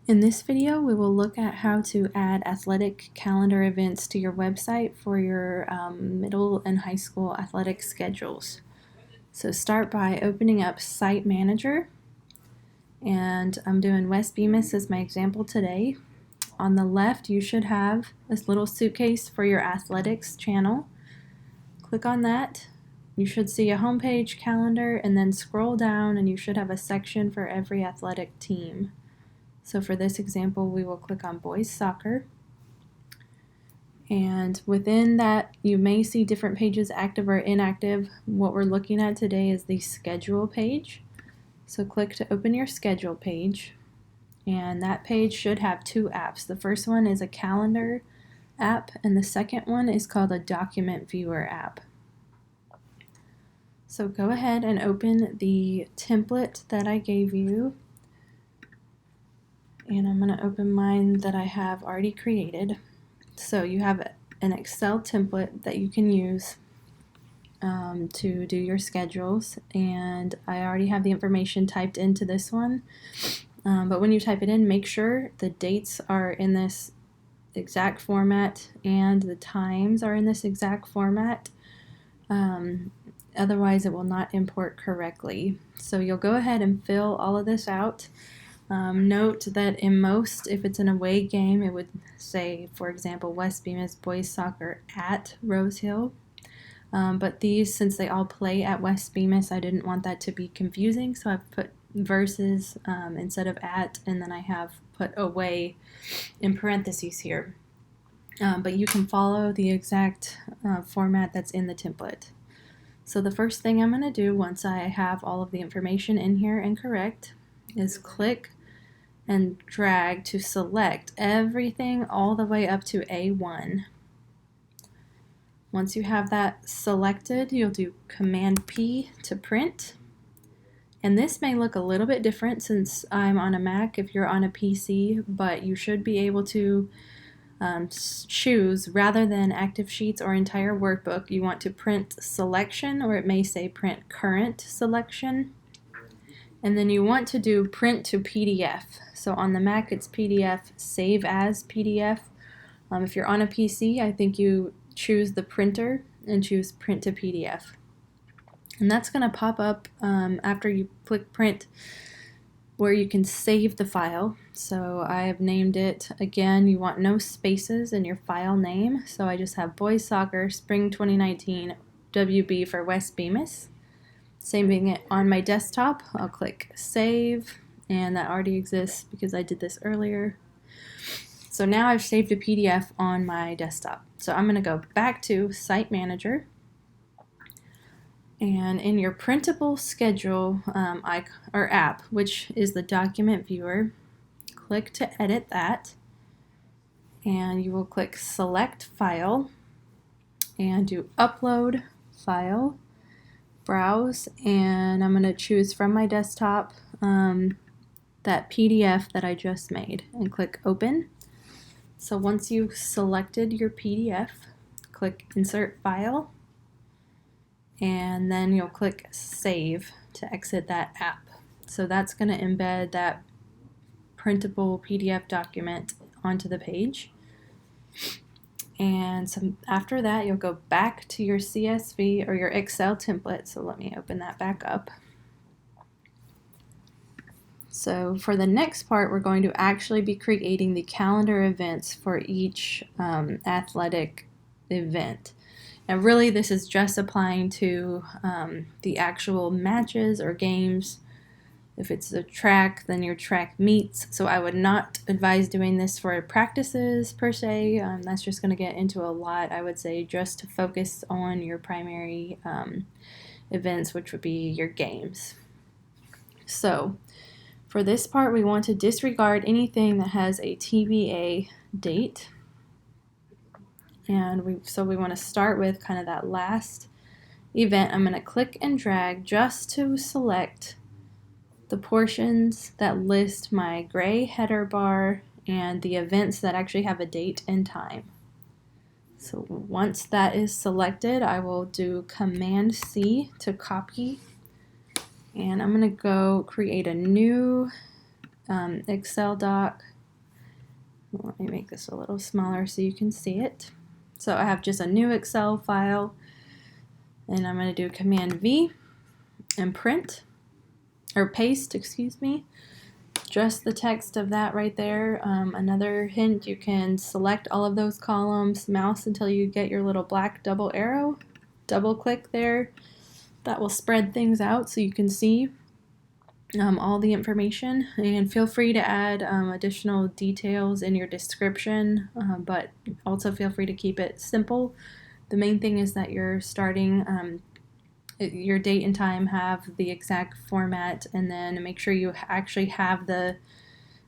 In this video, we will look at how to add athletic calendar events to your website for your middle and high school athletic schedules. So start by opening up Site Manager, and I'm doing West Bemis as my example today. On the left, you should have this little suitcase for your athletics channel. Click on that. You should see a homepage calendar, and then scroll down and you should have a section for every athletic team. So for this example, we will click on boys soccer. And within that, you may see different pages active or inactive. What we're looking at today is the schedule page. So click to open your schedule page. And that page should have two apps. The first one is a calendar app, and the second one is called a document viewer app. So go ahead and open the template that I gave you. And I'm going to open mine that I have already created. So you have an Excel template that you can use to do your schedules, and I already have the information typed into this one. But when you type it in, make sure the dates are in this exact format and the times are in this exact format. Otherwise, it will not import correctly. So you'll go ahead and fill all of this out. Note that in most, if it's an away game, it would say, for example, West Bemis boys soccer at Rose Hill. But these, since they all play at West Bemis, I didn't want that to be confusing, so I've put versus instead of at, and then I have put away in parentheses here. But you can follow the exact format that's in the template. So the first thing I'm going to do once I have all of the information in here and correct is click and drag to select everything all the way up to A1. Once you have that selected, you'll do Command P to print. And this may look a little bit different since I'm on a Mac if you're on a PC, but you should be able to choose, rather than active sheets or entire workbook, you want to print selection, or it may say print current selection. And then you want to do print to PDF. So on the Mac, it's PDF, save as PDF. If you're on a PC, I think you choose the printer and choose print to PDF. And that's going to pop up after you click print, where you can save the file. So I have named it, again, you want no spaces in your file name. So I just have boys soccer spring 2019 WB for West Bemis. Saving it on my desktop, I'll click save, and that already exists because I did this earlier. So now I've saved a PDF on my desktop. So I'm going to go back to Site Manager, and in your printable schedule app, which is the document viewer, click to edit that, and you will click select file and do upload file, browse, and I'm going to choose from my desktop that PDF that I just made and click open. So once you've selected your PDF, click insert file, and then you'll click save to exit that app. So that's going to embed that printable PDF document onto the page. And so after that, you'll go back to your CSV or your Excel template. So let me open that back up. So for the next part, we're going to actually be creating the calendar events for each athletic event. And really, this is just applying to the actual matches or games. If it's a track, then your track meets. So I would not advise doing this for practices per se. That's just going to get into a lot. I would say just to focus on your primary events, which would be your games. So for this part, we want to disregard anything that has a TBA date. And we want to start with kind of that last event. I'm going to click and drag just to select the portions that list my gray header bar and the events that actually have a date and time. So once that is selected, I will do Command C to copy, and I'm going to go create a new Excel doc Let me make this a little smaller so you can see it. So I have just a new Excel file, and I'm going to do Command V and print, or paste, excuse me. Just the text of that right there. Another hint, you can select all of those columns, mouse until you get your little black double arrow, double click there. That will spread things out so you can see all the information, and feel free to add additional details in your description, but also feel free to keep it simple. The main thing is that you're starting your date and time have the exact format, and then make sure you actually have the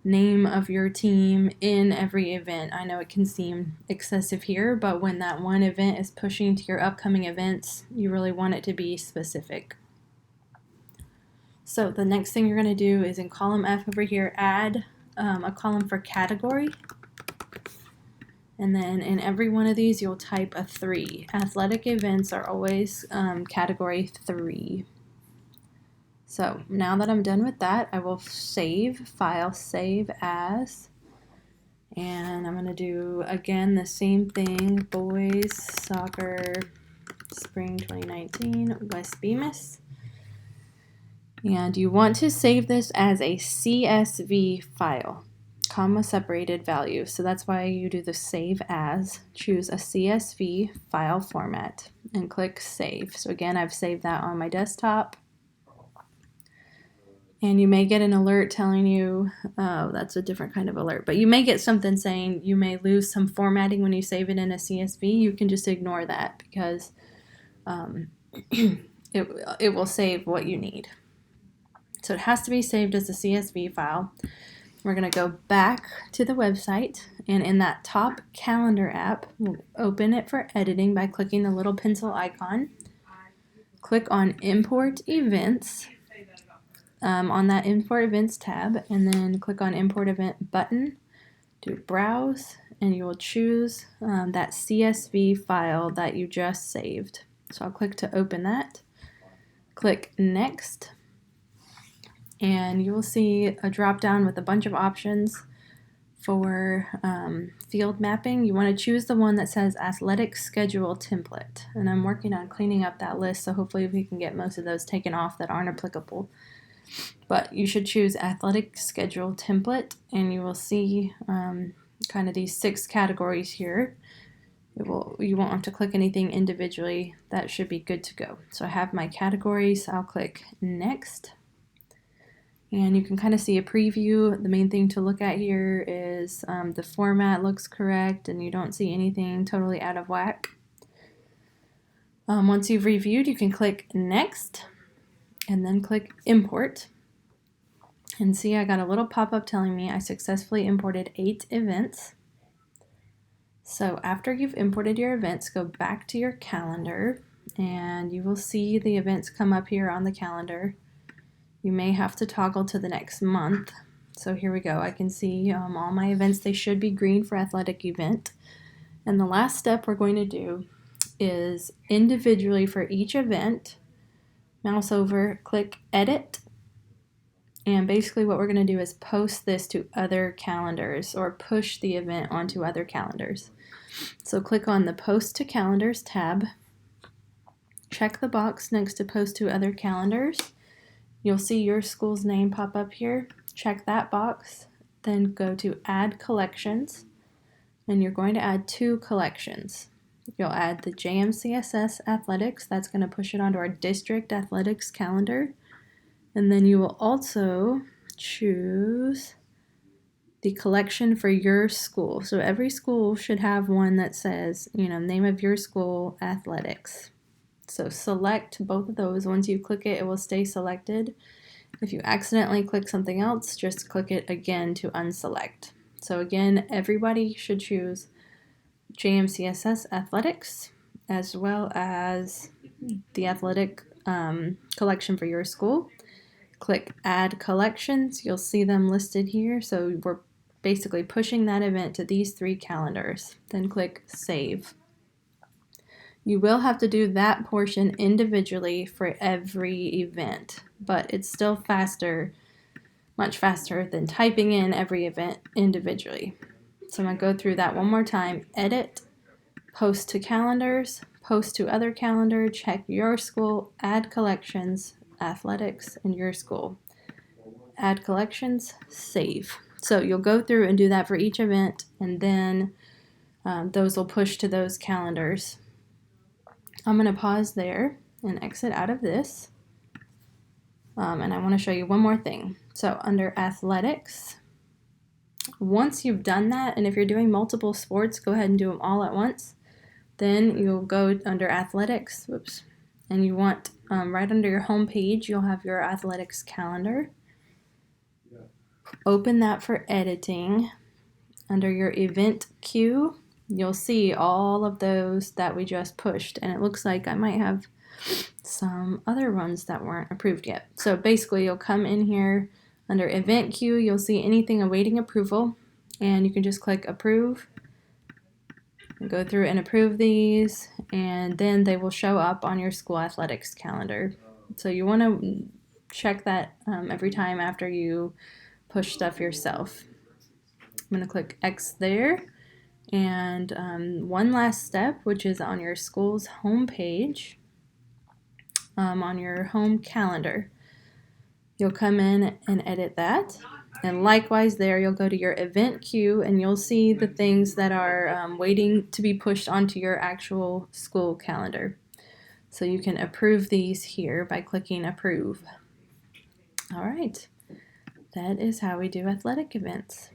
name of your team in every event. I know it can seem excessive here, but when that one event is pushing to your upcoming events, you really want it to be specific. So the next thing you're going to do is in column F over here, add a column for category. And then in every one of these, you'll type a 3. Athletic events are always category 3. So now that I'm done with that, I will save, file, save as. And I'm going to do, again, the same thing, boys soccer spring 2019, West Bemis. And you want to save this as a CSV file, comma separated value. So that's why you do the save as. Choose a CSV file format and click save. So again, I've saved that on my desktop. And you may get an alert telling you, oh, that's a different kind of alert, but you may get something saying you may lose some formatting when you save it in a CSV. You can just ignore that because it will save what you need. So it has to be saved as a CSV file. We're going to go back to the website, and in that top calendar app, we'll open it for editing by clicking the little pencil icon. Click on Import Events on that Import Events tab, and then click on Import Event button. Do Browse, and you will choose that CSV file that you just saved. So I'll click to open that. Click Next. And you will see a drop down with a bunch of options for field mapping. You want to choose the one that says Athletic Schedule Template. And I'm working on cleaning up that list, so hopefully we can get most of those taken off that aren't applicable. But you should choose Athletic Schedule Template, and you will see kind of these 6 categories here. You won't have to click anything individually. That should be good to go. So I have my categories. I'll click Next. And you can kind of see a preview. The main thing to look at here is the format looks correct and you don't see anything totally out of whack. Once you've reviewed, you can click Next and then click Import. And see, I got a little pop-up telling me I successfully imported 8 events. So after you've imported your events, go back to your calendar and you will see the events come up here on the calendar. You may have to toggle to the next month. So here we go. I can see all my events. They should be green for athletic event. And the last step we're going to do is individually for each event, mouse over, click Edit. And basically what we're going to do is post this to other calendars or push the event onto other calendars. So click on the Post to Calendars tab. Check the box next to Post to Other Calendars. You'll see your school's name pop up here. Check that box, then go to Add Collections, and you're going to add 2 collections. You'll add the JMCSS Athletics, that's going to push it onto our district athletics calendar, and then you will also choose the collection for your school. So every school should have one that says, name of your school, athletics. So select both of those. Once you click it, it will stay selected. If you accidentally click something else, just click it again to unselect. So again, everybody should choose JMCSS Athletics as well as the athletic collection for your school. Click Add Collections. You'll see them listed here. So we're basically pushing that event to these 3 calendars. Then click Save. You will have to do that portion individually for every event, but it's still faster, much faster than typing in every event individually. So I'm going to go through that one more time. Edit, post to calendars, post to other calendar, check your school, add collections, athletics, and your school. Add collections, save. So you'll go through and do that for each event, and then those will push to those calendars. I'm going to pause there and exit out of this. And I want to show you one more thing. So under athletics, once you've done that, and if you're doing multiple sports, go ahead and do them all at once. Then you'll go under athletics, and you want right under your home page, you'll have your athletics calendar. Open that for editing. Under your event queue, you'll see all of those that we just pushed, and it looks like I might have some other ones that weren't approved yet. So basically you'll come in here under event queue, you'll see anything awaiting approval, and you can just click approve and go through and approve these, and then they will show up on your school athletics calendar. So you want to check that every time after you push stuff yourself. I'm going to click X there, and one last step, which is on your school's home page, on your home calendar. You'll come in and edit that, and likewise there you'll go to your event queue and you'll see the things that are waiting to be pushed onto your actual school calendar. So you can approve these here by clicking approve. All right, that is how we do athletic events.